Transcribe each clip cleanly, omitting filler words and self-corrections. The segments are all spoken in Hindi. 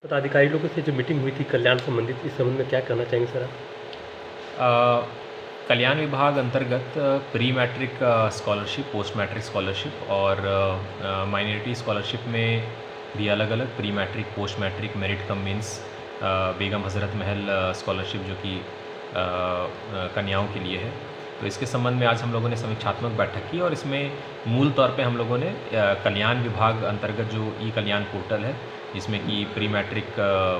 पदाधिकारी लोगों से जो मीटिंग हुई थी कल्याण संबंधित, इस संबंध में क्या कहना चाहेंगे सर आप? कल्याण विभाग अंतर्गत pre matric scholarship, post matric scholarship और माइनॉरिटी स्कॉलरशिप में भी अलग अलग pre matric, post matric, merit cum means, Begum Hazrat Mahal scholarship जो कि कन्याओं के लिए है। तो इसके संबंध में आज हम लोगों ने समीक्षात्मक बैठक की और इसमें मूल तौर पे हम लोगों ने कल्याण विभाग अंतर्गत जो ई कल्याण पोर्टल है, जिसमें कि प्री मैट्रिक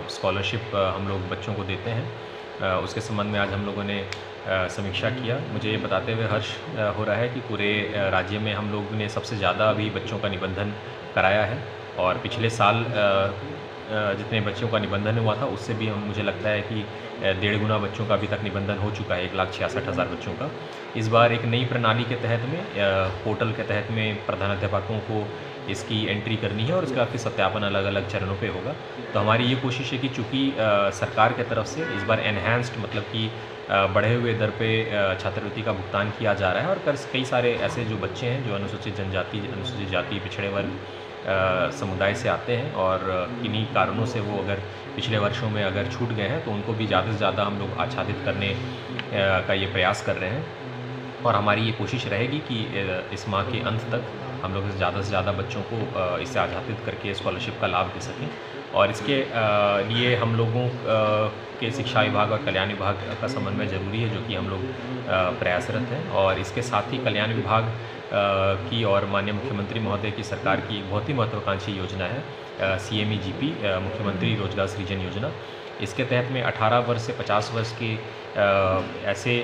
स्कॉलरशिप हम लोग बच्चों को देते हैं, उसके संबंध में आज हम लोगों ने समीक्षा किया। मुझे ये बताते हुए हर्ष हो रहा है कि पूरे राज्य में हम लोग ने सबसे ज़्यादा अभी बच्चों का निबंधन कराया है और पिछले साल जितने बच्चों का निबंधन हुआ था उससे भी मुझे लगता है कि 1.5 गुना बच्चों का अभी तक निबंधन हो चुका है, 1,66,000 बच्चों का। इस बार एक नई प्रणाली के तहत में पोर्टल के तहत में प्रधानाध्यापकों को इसकी एंट्री करनी है और उसका फिर सत्यापन अलग अलग चरणों पे होगा। तो हमारी ये कोशिश है कि चूँकि सरकार के तरफ से इस बार एनहांस्ड मतलब कि बढ़े हुए दर पे छात्रवृत्ति का भुगतान किया जा रहा है और कई सारे ऐसे जो बच्चे हैं जो अनुसूचित जनजाति, अनुसूचित जाति, पिछड़े वर्ग समुदाय से आते हैं और किन्हीं कारणों से वो अगर पिछले वर्षों में अगर छूट गए हैं तो उनको भी ज़्यादा से ज़्यादा हम लोग आच्छादित करने का ये प्रयास कर रहे हैं और हमारी ये कोशिश रहेगी कि इस माह के अंत तक हम लोग ज़्यादा से ज़्यादा बच्चों को इससे आच्छादित करके स्कॉलरशिप का लाभ दे सकें। और इसके लिए हम लोगों के शिक्षा विभाग और कल्याण विभाग का समन्वय ज़रूरी है, जो कि हम लोग प्रयासरत हैं। और इसके साथ ही कल्याण विभाग की और माननीय मुख्यमंत्री महोदय की सरकार की एक बहुत ही महत्वाकांक्षी योजना है CMEGP, मुख्यमंत्री रोजगार सृजन योजना। इसके तहत में 18 वर्ष से 50 वर्ष के ऐसे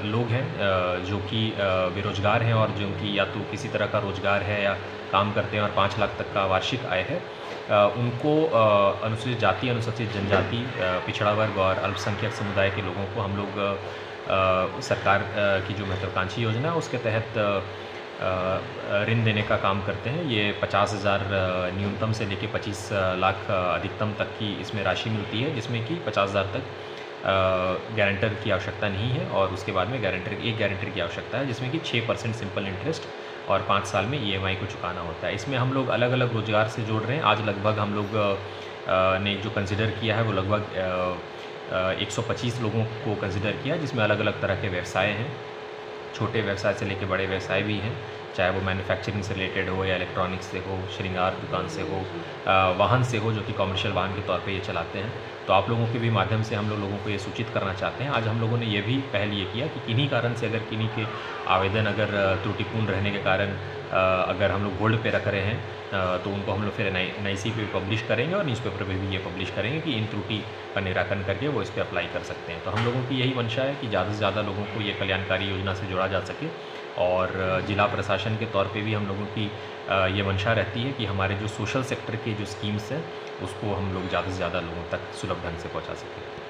लोग हैं जो कि बेरोजगार हैं और जिनकी या तो किसी तरह का रोजगार है या काम करते हैं और 5 लाख तक का वार्षिक आय है, उनको अनुसूचित जाति, अनुसूचित जनजाति, पिछड़ा वर्ग और अल्पसंख्यक समुदाय के लोगों को हम लोग सरकार की जो महत्वाकांक्षी योजना है उसके तहत ऋण देने का काम करते हैं। ये 50,000 न्यूनतम से लेके 25 लाख अधिकतम तक की इसमें राशि मिलती है, जिसमें कि 50,000 तक गारंटर की आवश्यकता नहीं है और उसके बाद में एक गारंटर की आवश्यकता है, जिसमें कि 6% सिंपल इंटरेस्ट और 5 साल में EMI को चुकाना होता है। इसमें हम लोग अलग अलग रोजगार से जोड़ रहे हैं। आज लगभग हम लोग ने जो कंसिडर किया है वो लगभग 125 लोगों को कंसिडर किया, जिसमें अलग अलग तरह के व्यवसाय हैं, छोटे व्यवसाय से लेकर बड़े व्यवसाय भी हैं, चाहे वो मैन्युफैक्चरिंग से रिलेटेड हो या इलेक्ट्रॉनिक्स से हो, श्रृंगार दुकान से हो, वाहन से हो जो कि कमर्शियल वाहन के तौर पे ये चलाते हैं। तो आप लोगों के भी माध्यम से हम लोगों को ये सूचित करना चाहते हैं। आज हम लोगों ने ये भी पहल ये किया कि किन्हीं कारण से अगर किन्हीं के आवेदन अगर त्रुटिपूर्ण रहने के कारण अगर हम लोग होल्ड पे रख रहे हैं तो उनको हम लोग फिर NIC पे पब्लिश करेंगे और न्यूज़पेपर पे भी ये पब्लिश करेंगे कि इन त्रुटि का निराकरण करके वो इस पर अप्लाई कर सकते हैं। तो हम लोगों की यही मंशा है कि ज़्यादा से ज़्यादा लोगों को ये कल्याणकारी योजना से जोड़ा जा सके और जिला प्रशासन के तौर पे भी हम लोगों की ये मंशा रहती है कि हमारे जो सोशल सेक्टर के जो स्कीम्स हैं उसको हम लोग ज़्यादा से ज़्यादा लोगों तक सुलभ ढंग से पहुंचा सकें।